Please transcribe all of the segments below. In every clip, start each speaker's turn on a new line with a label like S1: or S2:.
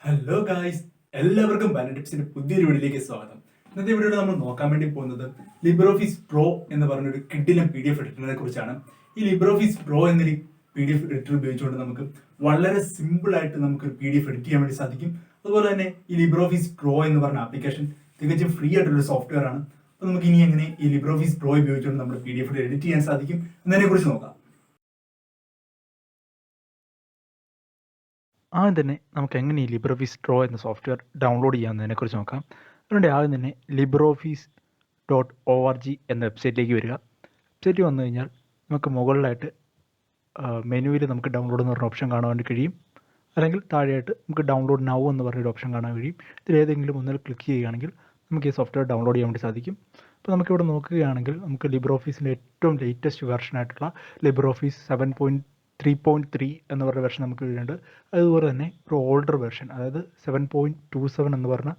S1: Hello guys, എല്ലാവർക്കും ബാലൻ ടിപ്സിന്റെ പുതിയൊരു വീഡിയോയിലേക്ക് സ്വാഗതം. ഇന്നത്തെ വീഡിയോയിൽ നമ്മൾ നോക്കാൻ വേണ്ടി പോകുന്നത് ലിബ്രോഫീസ് പ്രോ എന്ന് പറഞ്ഞൊരു കിഡിലും PDF എഡിറ്ററിനെ കുറിച്ചാണ്. ഈ ലിബ്രോഫീസ് പ്രോ എന്നൊരു PDF എഡിറ്റർ ഉപയോഗിച്ചുകൊണ്ട് നമുക്ക് വളരെ സിമ്പിൾ ആയിട്ട് നമുക്ക് PDF എഡിറ്റ് ചെയ്യാൻ വേണ്ടി സാധിക്കും. അതുപോലെ തന്നെ ഈ ലിബ്രോഫീസ് പ്രോ എന്ന് പറഞ്ഞ ആപ്ലിക്കേഷൻ തികച്ചും ഫ്രീ ആയിട്ടുള്ള സോഫ്റ്റ്വെയർ ആണ്. അപ്പോൾ നമുക്ക് ഇനി എങ്ങനെ ഈ ലിബ്രോഫീസ് പ്രോ ഉപയോഗിച്ചുകൊണ്ട് നമ്മുടെ PDF എഡിറ്റ് ചെയ്യാൻ സാധിക്കും എന്നതിനെ കുറിച്ച് നോക്കാം.
S2: ആദ്യം തന്നെ നമുക്ക് എങ്ങനെ ഈ ലിബ്രോഫീസ് ഡ്രോ എന്ന സോഫ്റ്റ്വെയർ ഡൗൺലോഡ് ചെയ്യാമെന്നതിനെക്കുറിച്ച് നോക്കാം. അതിനുവേണ്ടി ആദ്യം തന്നെ LibreOffice.org എന്ന വെബ്സൈറ്റിലേക്ക് വരിക. വെബ്സൈറ്റ് വന്നു കഴിഞ്ഞാൽ നമുക്ക് മുകളിലായിട്ട് മെനുവിൽ നമുക്ക് ഡൗൺലോഡ് എന്ന് പറഞ്ഞ ഓപ്ഷൻ കാണാൻ വേണ്ടി കഴിയും. അല്ലെങ്കിൽ താഴെയായിട്ട് നമുക്ക് ഡൗൺലോഡ് നൗ എന്ന് പറഞ്ഞൊരു ഓപ്ഷൻ കാണാൻ കഴിയും. ഇതിലേതെങ്കിലും ഒന്നിൽ ക്ലിക്ക് ചെയ്യുകയാണെങ്കിൽ നമുക്ക് ഈ സോഫ്റ്റ്വെയർ ഡൗൺലോഡ് ചെയ്യാൻ വേണ്ടി സാധിക്കും. അപ്പോൾ നമുക്കിവിടെ നോക്കുകയാണെങ്കിൽ നമുക്ക് ലിബ്രോഫീസിൻ്റെ ഏറ്റവും ലേറ്റസ്റ്റ് വെർഷനായിട്ടുള്ള ലിബ്രോഫീസ് 7.3.3 എന്ന് പറഞ്ഞ വെർഷൻ നമുക്ക് ഇതിലുണ്ട്. അതുപോലെ തന്നെ ഒരു ഓൾഡർ വെർഷൻ, അതായത് 7.27 എന്ന് പറഞ്ഞ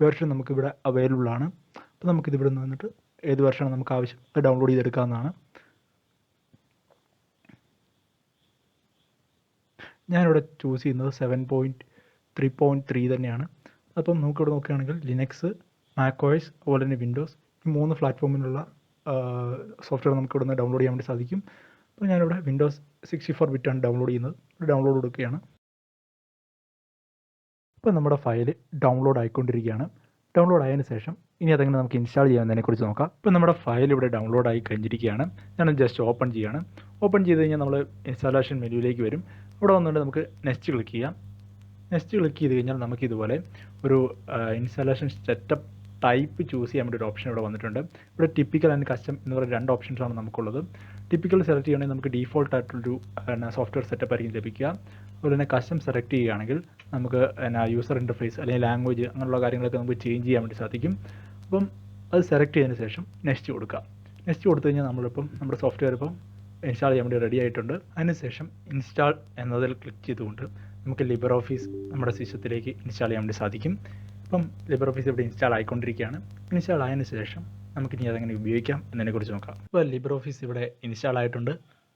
S2: വെർഷൻ നമുക്കിവിടെ അവൈലബിൾ ആണ്. അപ്പോൾ നമുക്കിതിവിടെ നിന്ന് വന്നിട്ട് ഏത് വെർഷനാണ് നമുക്ക് ആവശ്യം അത് ഡൗൺലോഡ് ചെയ്തെടുക്കാവുന്നതാണ്. ഞാനിവിടെ ചൂസ് ചെയ്യുന്നത് 7.3.3 തന്നെയാണ്. അപ്പം നമുക്കിവിടെ നോക്കുകയാണെങ്കിൽ ലിനക്സ്, മാക്കോയസ്, അതുപോലെ തന്നെ വിൻഡോസ്, ഈ 3 പ്ലാറ്റ്ഫോമിലുള്ള സോഫ്റ്റ്വെയർ നമുക്കിവിടെ നിന്ന് ഡൗൺലോഡ് ചെയ്യാൻ വേണ്ടി സാധിക്കും. അപ്പോൾ ഞാനിവിടെ വിൻഡോസ് 64 ബിറ്റാണ് ഡൗൺലോഡ് ചെയ്യുന്നത്. ഡൗൺലോഡ് കൊടുക്കുകയാണ്. ഇപ്പോൾ നമ്മുടെ ഫയൽ ഡൗൺലോഡ് ആയിക്കൊണ്ടിരിക്കുകയാണ്. ഡൗൺലോഡ് ആയതിനു ശേഷം ഇനി അതെങ്ങനെ നമുക്ക് ഇൻസ്റ്റാൾ ചെയ്യാമെന്നതിനെക്കുറിച്ച് നോക്കാം. ഇപ്പോൾ നമ്മുടെ ഫയൽ ഇവിടെ ഡൗൺലോഡ് ആയി കഴിഞ്ഞിരിക്കുകയാണ്. ഞാനത് ജസ്റ്റ് ഓപ്പൺ ചെയ്യുകയാണ്. ഓപ്പൺ ചെയ്ത് കഴിഞ്ഞാൽ നമ്മൾ ഇൻസ്റ്റാളേഷൻ മെനുവിലേക്ക് വരും. ഇവിടെ വന്നുകൊണ്ട് നമുക്ക് നെക്സ്റ്റ് ക്ലിക്ക് ചെയ്യാം. നെക്സ്റ്റ് ക്ലിക്ക് ചെയ്ത് കഴിഞ്ഞാൽ നമുക്കിതുപോലെ ഒരു ഇൻസ്റ്റാളേഷൻ സെറ്റപ്പ് ടൈപ്പ് ചൂസ് ചെയ്യാൻ വേണ്ടി ഒരു ഓപ്ഷൻ ഇവിടെ വന്നിട്ടുണ്ട്. ഇവിടെ ടിപ്പിക്കൽ ആൻഡ് കസ്റ്റം എന്ന് പറയുന്ന 2 ഓപ്ഷൻസാണ് നമുക്കുള്ളത്. ടിപ്പിക്കൽ സെലക്ട് ചെയ്യുകയാണെങ്കിൽ നമുക്ക് ഡീഫോൾട്ട് ആയിട്ടുള്ളൊരു സോഫ്റ്റ്വെയർ സെറ്റപ്പ് ആയിരിക്കും ലഭിക്കുക. അതുപോലെ തന്നെ കസ്റ്റം സെലക്ട് ചെയ്യുകയാണെങ്കിൽ നമുക്ക് യൂസർ ഇൻ്റർഫേസ് അല്ലെങ്കിൽ ലാംഗ്വേജ് അങ്ങനെയുള്ള കാര്യങ്ങളൊക്കെ നമുക്ക് ചേഞ്ച് ചെയ്യാൻ വേണ്ടി സാധിക്കും. അപ്പം അത് സെലക്ട് ചെയ്തതിന് ശേഷം നെക്സ്റ്റ് കൊടുക്കുക. നെക്സ്റ്റ് കൊടുത്തു കഴിഞ്ഞാൽ നമ്മളിപ്പം നമ്മുടെ സോഫ്റ്റ്വെയർ ഇപ്പം ഇൻസ്റ്റാൾ ചെയ്യാൻ വേണ്ടി റെഡി ആയിട്ടുണ്ട്. അതിനുശേഷം ഇൻസ്റ്റാൾ എന്നതിൽ ക്ലിക്ക് ചെയ്തുകൊണ്ട് നമുക്ക് ലിബ്രോഫീസ് നമ്മുടെ സിസ്റ്റത്തിലേക്ക് ഇൻസ്റ്റാൾ ചെയ്യാൻ വേണ്ടി സാധിക്കും. ഇപ്പം ലിബ്രോഫീസ് ഇവിടെ ഇൻസ്റ്റാൾ ആയിക്കൊണ്ടിരിക്കുകയാണ്. ഇൻസ്റ്റാൾ ആയതിനു ശേഷം നമുക്കിനി അതെങ്ങനെ ഉപയോഗിക്കാം എന്നതിനെക്കുറിച്ച് നോക്കാം. ഇപ്പോൾ ലിബ്രോഫീസ് ഇവിടെ ഇൻസ്റ്റാൾ ആയിട്ടുണ്ട്.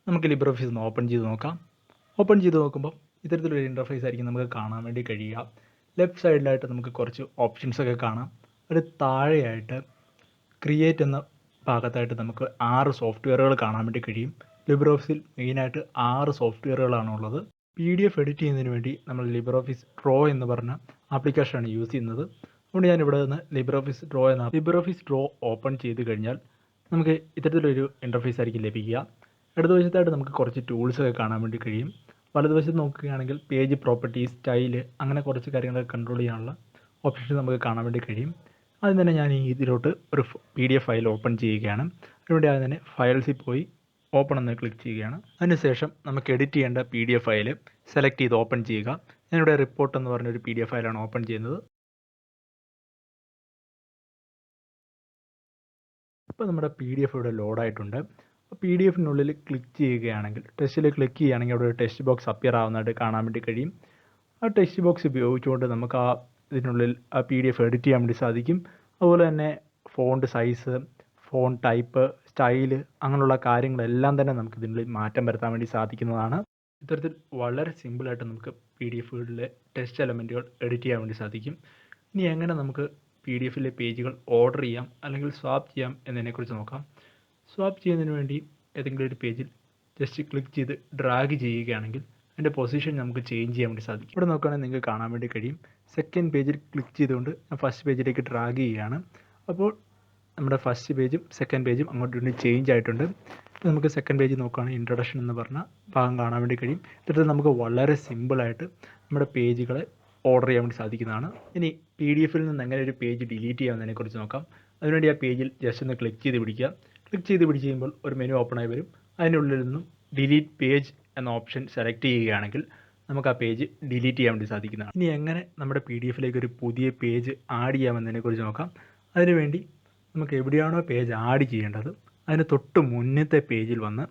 S2: നമുക്ക് ലിബ്രോഫീസ് ഒന്ന് ഓപ്പൺ ചെയ്ത് നോക്കാം. ഓപ്പൺ ചെയ്ത് നോക്കുമ്പോൾ ഇത്തരത്തിലൊരു ഇൻ്റർഫേസ് ആയിരിക്കും നമുക്ക് കാണാൻ വേണ്ടി കഴിയുക. ലെഫ്റ്റ് സൈഡിലായിട്ട് നമുക്ക് കുറച്ച് ഓപ്ഷൻസൊക്കെ കാണാം. ഒരു താഴെയായിട്ട് ക്രിയേറ്റ് എന്ന ഭാഗത്തായിട്ട് നമുക്ക് 6 സോഫ്റ്റ്വെയറുകൾ കാണാൻ വേണ്ടി കഴിയും. ലിബ്രോഫീസിൽ മെയിനായിട്ട് 6 സോഫ്റ്റ്വെയറുകളാണുള്ളത്. PDF എഡിറ്റ് ചെയ്യുന്നതിന് വേണ്ടി നമ്മൾ ലിബ്രോഫീസ് ഡ്രോ എന്ന് പറഞ്ഞ ആപ്ലിക്കേഷനാണ് യൂസ് ചെയ്യുന്നത്. അതുകൊണ്ട് ഞാൻ ഇവിടെ നിന്ന് ലിബ്രോഫീസ് ഡ്രോ ഓപ്പൺ ചെയ്ത് കഴിഞ്ഞാൽ നമുക്ക് ഇത്തരത്തിലൊരു ഇൻ്റർഫേസ് ആയിരിക്കും ലഭിക്കുക. ഇടതുവശത്തായിട്ട് നമുക്ക് കുറച്ച് ടൂൾസൊക്കെ കാണാൻ വേണ്ടി കഴിയും. വലതുവശത്ത് നോക്കുകയാണെങ്കിൽ പേജ് പ്രോപ്പർട്ടീസ്, സ്റ്റൈല്, അങ്ങനെ കുറച്ച് കാര്യങ്ങളൊക്കെ കൺട്രോൾ ചെയ്യാനുള്ള ഓപ്ഷൻസ് നമുക്ക് കാണാൻ വേണ്ടി കഴിയും. ആദ്യം തന്നെ ഞാൻ ഇതിലോട്ട് ഒരു PDF ഫയൽ ഓപ്പൺ ചെയ്യുകയാണ്. അതിനുവേണ്ടി ആദ്യം തന്നെ ഫയൽസിൽ പോയി ഓപ്പൺ എന്ന് ക്ലിക്ക് ചെയ്യുകയാണ്. അതിനുശേഷം നമുക്ക് എഡിറ്റ് ചെയ്യേണ്ട PDF ഫയൽ സെലക്ട് ചെയ്ത് ഓപ്പൺ ചെയ്യുക. ഞാനിവിടെ റിപ്പോർട്ട് എന്ന് പറഞ്ഞൊരു PDF ഫയലാണ് ഓപ്പൺ ചെയ്യുന്നത്. ഇപ്പോൾ നമ്മുടെ PDF ഇവിടെ ലോഡായിട്ടുണ്ട്. അപ്പോൾ PDFനുള്ളിൽ ക്ലിക്ക് ചെയ്യുകയാണെങ്കിൽ, ടെക്സ്റ്റിൽ ക്ലിക്ക് ചെയ്യുകയാണെങ്കിൽ അവിടെ ഒരു ടെക്സ്റ്റ് ബോക്സ് അപ്പിയർ ആവുന്നതായിട്ട് കാണാൻ വേണ്ടി കഴിയും. ആ ടെക്സ്റ്റ് ബോക്സ് ഉപയോഗിച്ചുകൊണ്ട് നമുക്ക് ഇതിനുള്ളിൽ PDF എഡിറ്റ് ചെയ്യാൻ വേണ്ടി സാധിക്കും. അതുപോലെ തന്നെ font size, font type, style, അങ്ങനെയുള്ള കാര്യങ്ങളെല്ലാം തന്നെ നമുക്ക് ഇതിനുള്ളിൽ മാറ്റം വരുത്താൻ വേണ്ടി സാധിക്കുന്നതാണ്. ഇത്തരത്തിൽ വളരെ സിമ്പിളായിട്ട് നമുക്ക് PDFകളിലെ ടെക്സ്റ്റ് എലമെൻറ്റുകൾ എഡിറ്റ് ചെയ്യാൻ വേണ്ടി സാധിക്കും. ഇനി എങ്ങനെ നമുക്ക് PDFിലെ പേജുകൾ ഓർഡർ ചെയ്യാം അല്ലെങ്കിൽ സ്വാപ്പ് ചെയ്യാം എന്നതിനെക്കുറിച്ച് നോക്കാം. സ്വാപ്പ് ചെയ്യുന്നതിന് വേണ്ടി ഏതെങ്കിലും ഒരു പേജിൽ ജസ്റ്റ് ക്ലിക്ക് ചെയ്ത് ഡ്രാഗ് ചെയ്യുകയാണെങ്കിൽ അതിൻ്റെ പൊസിഷൻ നമുക്ക് ചേഞ്ച് ചെയ്യാൻ വേണ്ടി സാധിക്കും. ഇവിടെ നോക്കുകയാണെങ്കിൽ നിങ്ങൾക്ക് കാണാൻ വേണ്ടി കഴിയും. സെക്കൻഡ് പേജിൽ ക്ലിക്ക് ചെയ്തുകൊണ്ട് ഞാൻ ഫസ്റ്റ് പേജിലേക്ക് ഡ്രാഗ് ചെയ്യുകയാണ്. അപ്പോൾ നമ്മുടെ ഫസ്റ്റ് പേജും സെക്കൻഡ് പേജും അങ്ങോട്ടും ഇങ്ങോട്ടും ചേഞ്ച് ആയിട്ടുണ്ട്. നമുക്ക് സെക്കൻഡ് പേജ് നോക്കുകയാണെങ്കിൽ ഇൻട്രൊഡക്ഷൻ എന്ന് പറഞ്ഞ ഭാഗം കാണാൻ വേണ്ടി കഴിയും. ഇത്തരത്തിൽ നമുക്ക് വളരെ സിമ്പിളായിട്ട് നമ്മുടെ പേജുകളെ ഓർഡർ ചെയ്യാൻ വേണ്ടി സാധിക്കുന്നതാണ്. ഇനി PDF-ൽ നിന്ന് എങ്ങനെ ഒരു പേജ് ഡിലീറ്റ് ചെയ്യാമെന്നതിനെക്കുറിച്ച് നോക്കാം. അതിനുവേണ്ടി ആ പേജിൽ ജസ്റ്റ് ഒന്ന് ക്ലിക്ക് ചെയ്ത് പിടിക്കുക. ക്ലിക്ക് ചെയ്ത് പിടിച്ച് കഴിയുമ്പോൾ ഒരു മെനു ഓപ്പണായി വരും. അതിനുള്ളിൽ നിന്നും ഡിലീറ്റ് പേജ് എന്ന ഓപ്ഷൻ സെലക്ട് ചെയ്യുകയാണെങ്കിൽ നമുക്ക് ആ പേജ് ഡിലീറ്റ് ചെയ്യാൻ വേണ്ടി സാധിക്കുന്നതാണ്. ഇനി എങ്ങനെ നമ്മുടെ PDF-ലേക്ക് ഒരു പുതിയ പേജ് ആഡ് ചെയ്യാമെന്നതിനെക്കുറിച്ച് നോക്കാം. അതിനുവേണ്ടി നമുക്ക് എവിടെയാണോ പേജ് ആഡ് ചെയ്യേണ്ടത് അതിന് തൊട്ട് മുന്നത്തെ പേജിൽ വന്ന്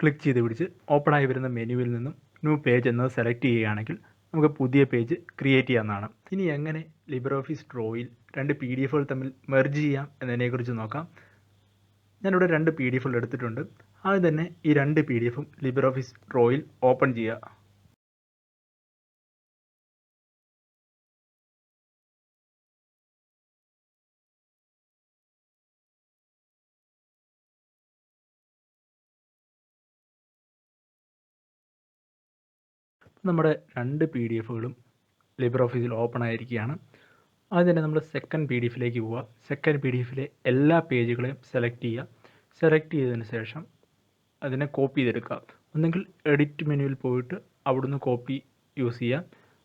S2: ക്ലിക്ക് ചെയ്ത് പിടിച്ച് ഓപ്പണായി വരുന്ന മെനുവിൽ നിന്നും ന്യൂ പേജ് എന്നത് സെലക്ട് ചെയ്യുകയാണെങ്കിൽ നമുക്ക് പുതിയ പേജ് ക്രിയേറ്റ് ചെയ്യാവുന്നതാണ്. ഇനി എങ്ങനെ ലിബ്രോഫീസ് ഡ്രോയിൽ 2 PDFകൾ തമ്മിൽ മെർജ് ചെയ്യാം എന്നതിനെക്കുറിച്ച് നോക്കാം. ഞാനിവിടെ 2 PDFകൾ എടുത്തിട്ടുണ്ട്. ആദ്യം തന്നെ ഈ 2 PDFും ലിബ്രോഫീസ് ഡ്രോയിൽ ഓപ്പൺ ചെയ്യുക. നമ്മുടെ രണ്ട് PDF-കളും ലിബ്രെ ഓഫീസിൽ ഓപ്പൺ ആയിരിക്കുകയാണ്. ആദ്യം തന്നെ നമ്മൾ സെക്കൻഡ് PDF-ലേക്ക് പോവുക. സെക്കൻഡ് PDF-ലെ എല്ലാ പേജുകളെയും സെലക്ട് ചെയ്യുക. സെലക്ട് ചെയ്തതിന് ശേഷം അതിനെ കോപ്പി ചെയ്തെടുക്കുക. ഒന്നെങ്കിൽ എഡിറ്റ് മെനുവിൽ പോയിട്ട് അവിടുന്ന് കോപ്പി യൂസ് ചെയ്യാം,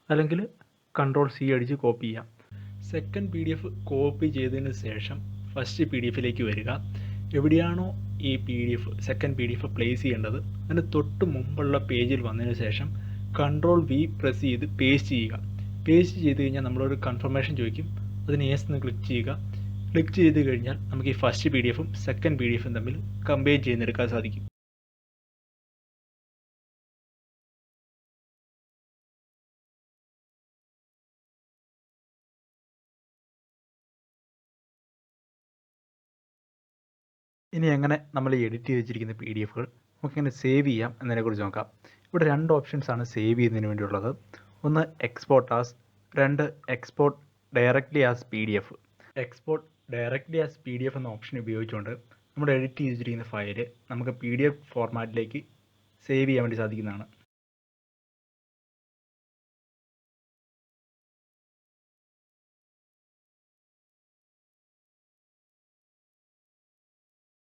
S2: അല്ലെങ്കിൽ Ctrl+C അടിച്ച് കോപ്പി ചെയ്യാം. സെക്കൻഡ് PDF കോപ്പി ചെയ്തതിന് ശേഷം ഫസ്റ്റ് PDF-ലേക്ക് വരിക. എവിടെയാണോ ഈ സെക്കൻഡ് PDF പ്ലേസ് ചെയ്യേണ്ടത് അതിന് തൊട്ട് മുമ്പുള്ള പേജിൽ വന്നതിന് ശേഷം Ctrl+V പ്രസ് ചെയ്ത് പേസ്റ്റ് ചെയ്യുക. പേസ്റ്റ് ചെയ്ത് കഴിഞ്ഞാൽ നമ്മളൊരു കൺഫർമേഷൻ ചോദിക്കും. അതിന് യെസ് എന്ന് ക്ലിക്ക് ചെയ്യുക. ക്ലിക്ക് ചെയ്ത് കഴിഞ്ഞാൽ നമുക്ക് ഈ ഫസ്റ്റ് PDF-ഉം സെക്കൻഡ് PDF-ഉം തമ്മിൽ കമ്പയർ ചെയ്തെടുക്കാൻ സാധിക്കും. ഇനി എങ്ങനെ നമ്മൾ ഈ എഡിറ്റ് ചെയ്ത് വെച്ചിരിക്കുന്ന PDF-കൾ നമുക്കെങ്ങനെ സേവ് ചെയ്യാം എന്നതിനെക്കുറിച്ച് നോക്കാം. ഇവിടെ രണ്ട് ഓപ്ഷൻസാണ് സേവ് ചെയ്യുന്നതിന് വേണ്ടിയുള്ളത്. ഒന്ന് എക്സ്പോർട്ട് ആസ്, രണ്ട് export directly as PDF. Export directly as PDF എന്ന ഓപ്ഷൻ ഉപയോഗിച്ചുകൊണ്ട് നമ്മൾ എഡിറ്റ് ചെയ്ത് വെച്ചിരിക്കുന്ന ഫയൽ നമുക്ക് PDF ഫോർമാറ്റിലേക്ക് സേവ് ചെയ്യാൻ വേണ്ടി സാധിക്കുന്നതാണ്.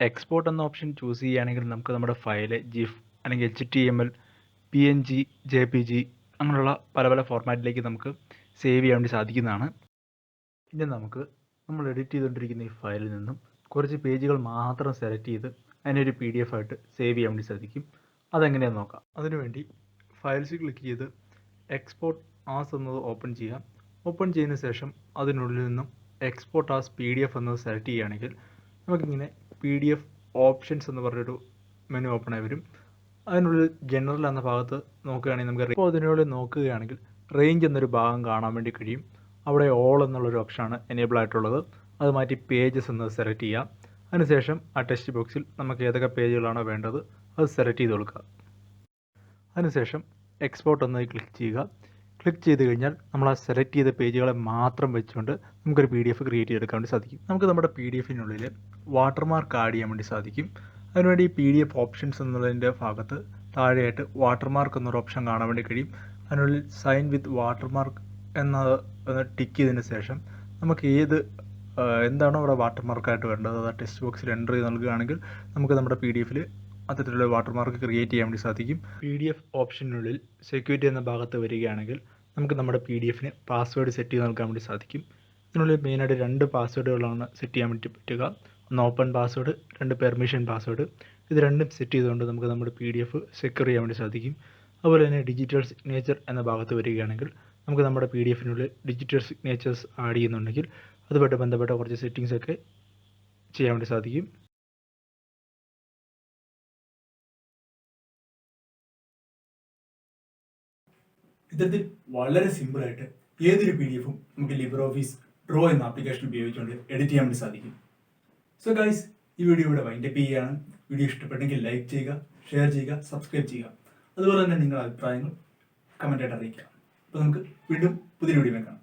S2: എക്സ്പോർട്ട് എന്ന ഓപ്ഷൻ ചൂസ് ചെയ്യുകയാണെങ്കിൽ നമുക്ക് നമ്മുടെ ഫയൽ GIF അല്ലെങ്കിൽ HTML, PNG, JPG അങ്ങനെയുള്ള പല പല ഫോർമാറ്റിലേക്ക് നമുക്ക് സേവ് ചെയ്യാൻ വേണ്ടി സാധിക്കുന്നതാണ്. ഇനി നമുക്ക് നമ്മൾ എഡിറ്റ് ചെയ്തുകൊണ്ടിരിക്കുന്ന ഈ ഫയലിൽ നിന്നും കുറച്ച് പേജുകൾ മാത്രം സെലക്ട് ചെയ്ത് അതിനൊരു PDF ആയിട്ട് സേവ് ചെയ്യാൻ വേണ്ടി സാധിക്കും. അതെങ്ങനെയാണെന്ന് നോക്കാം. അതിനുവേണ്ടി ഫയൽസ് ക്ലിക്ക് ചെയ്ത് എക്സ്പോർട്ട് ആസ് എന്നത് ഓപ്പൺ ചെയ്യാം. ഓപ്പൺ ചെയ്തതിന് ശേഷം അതിനുള്ളിൽ നിന്നും എക്സ്പോർട്ട് ആസ് PDF എന്നത് സെലക്ട് ചെയ്യുകയാണെങ്കിൽ നമുക്കിങ്ങനെ PDF ഓപ്ഷൻസ് എന്ന് പറഞ്ഞൊരു മെനു ഓപ്പൺ ആയി വരും. അതിനുള്ളിൽ ജനറൽ എന്ന ഭാഗത്ത് നോക്കുകയാണെങ്കിൽ നമുക്ക് ഇപ്പോൾ അതിനുള്ളിൽ നോക്കുകയാണെങ്കിൽ റേഞ്ച് എന്നൊരു ഭാഗം കാണാൻ വേണ്ടി കഴിയും. അവിടെ ഓൾ എന്നുള്ളൊരു ഓപ്ഷനാണ് എനേബിൾ ആയിട്ടുള്ളത്. അത് മാറ്റി പേജസ് എന്നത് സെലക്ട് ചെയ്യാം. അതിനുശേഷം ആ ടെക്സ്റ്റ് ബോക്സിൽ നമുക്ക് ഏതൊക്കെ പേജുകളാണോ വേണ്ടത് അത് സെലക്ട് ചെയ്ത് കൊടുക്കുക. അതിനുശേഷം എക്സ്പോർട്ട് എന്നതിൽ ക്ലിക്ക് ചെയ്യുക. ക്ലിക്ക് ചെയ്ത് കഴിഞ്ഞാൽ നമ്മൾ ആ സെലക്ട് ചെയ്ത പേജുകളെ മാത്രം വെച്ചുകൊണ്ട് നമുക്കൊരു PDF ക്രിയേറ്റ് ചെയ്തെടുക്കാൻ വേണ്ടി സാധിക്കും. നമുക്ക് നമ്മുടെ PDF-നുള്ളിൽ വാട്ടർമാർക്ക് ആഡ് ചെയ്യാൻ വേണ്ടി സാധിക്കും. അതിനുവേണ്ടി PDF ഓപ്ഷൻസ് എന്നുള്ളതിൻ്റെ ഭാഗത്ത് താഴെയായിട്ട് വാട്ടർമാർക്ക് എന്നൊരു ഓപ്ഷൻ കാണാൻ വേണ്ടി കഴിയും. അതിനുള്ളിൽ സൈൻ വിത്ത് വാട്ടർമാർക്ക് എന്നത് ടിക്ക് ചെയ്തതിന് ശേഷം നമുക്ക് എന്താണോ അവിടെ വാട്ടർമാർക്കായിട്ട് വേണ്ടത് അത് ടെക്സ്റ്റ് ബോക്സിൽ എൻ്റർ ചെയ്ത് നൽകുകയാണെങ്കിൽ നമുക്ക് നമ്മുടെ PDF-ൽ അത്തരത്തിലുള്ള വാട്ടർമാർക്ക് ക്രിയേറ്റ് ചെയ്യാൻ വേണ്ടി സാധിക്കും. PDF ഓപ്ഷനുള്ളിൽ സെക്യൂരിറ്റി എന്ന ഭാഗത്ത് വരികയാണെങ്കിൽ നമുക്ക് നമ്മുടെ PDF-ന് പാസ്വേഡ് സെറ്റ് ചെയ്ത് നൽകാൻ വേണ്ടി സാധിക്കും. ഇതിനുള്ളിൽ മെയിനായിട്ട് രണ്ട് പാസ്വേഡുകളാണ് സെറ്റ് ചെയ്യാൻ വേണ്ടി പറ്റുക. ഒന്ന് ഓപ്പൺ പാസ്വേഡ്, രണ്ട് പെർമിഷൻ പാസ്വേഡ്. ഇത് രണ്ടും സെറ്റ് ചെയ്തുകൊണ്ട് നമുക്ക് നമ്മുടെ PDF സെക്യൂർ ചെയ്യാൻ വേണ്ടി സാധിക്കും. അതുപോലെ തന്നെ ഡിജിറ്റൽ സിഗ്നേച്ചർ എന്ന ഭാഗത്ത് വരികയാണെങ്കിൽ നമുക്ക് നമ്മുടെ PDF-നുള്ളിൽ ഡിജിറ്റൽ സിഗ്നേച്ചേഴ്സ് ആഡ് ചെയ്യുന്നുണ്ടെങ്കിൽ അതുമായിട്ട് ബന്ധപ്പെട്ട കുറച്ച് സെറ്റിങ്സ് ഒക്കെ ചെയ്യാൻ വേണ്ടി സാധിക്കും.
S1: ഇത്തരത്തിൽ വളരെ സിമ്പിളായിട്ട് ഏതൊരു PDF-ഉം നമുക്ക് ലിബ്രെ-ഓഫീസ് ഡ്രോ എന്ന ആപ്ലിക്കേഷൻ ഉപയോഗിച്ചുകൊണ്ട് എഡിറ്റ് ചെയ്യാൻ വേണ്ടി സാധിക്കും. സോ ഗൈസ്, ഈ വീഡിയോ ഇവിടെ വൈൻഡപ്പ് ചെയ്യുകയാണ്. വീഡിയോ ഇഷ്ടപ്പെട്ടെങ്കിൽ ലൈക്ക് ചെയ്യുക, ഷെയർ ചെയ്യുക, സബ്സ്ക്രൈബ് ചെയ്യുക. അതുപോലെ തന്നെ നിങ്ങളുടെ അഭിപ്രായങ്ങൾ കമൻ്റായിട്ട് അറിയിക്കുക. അപ്പോൾ നമുക്ക് വീണ്ടും പുതിയ വീഡിയോ കാണാം.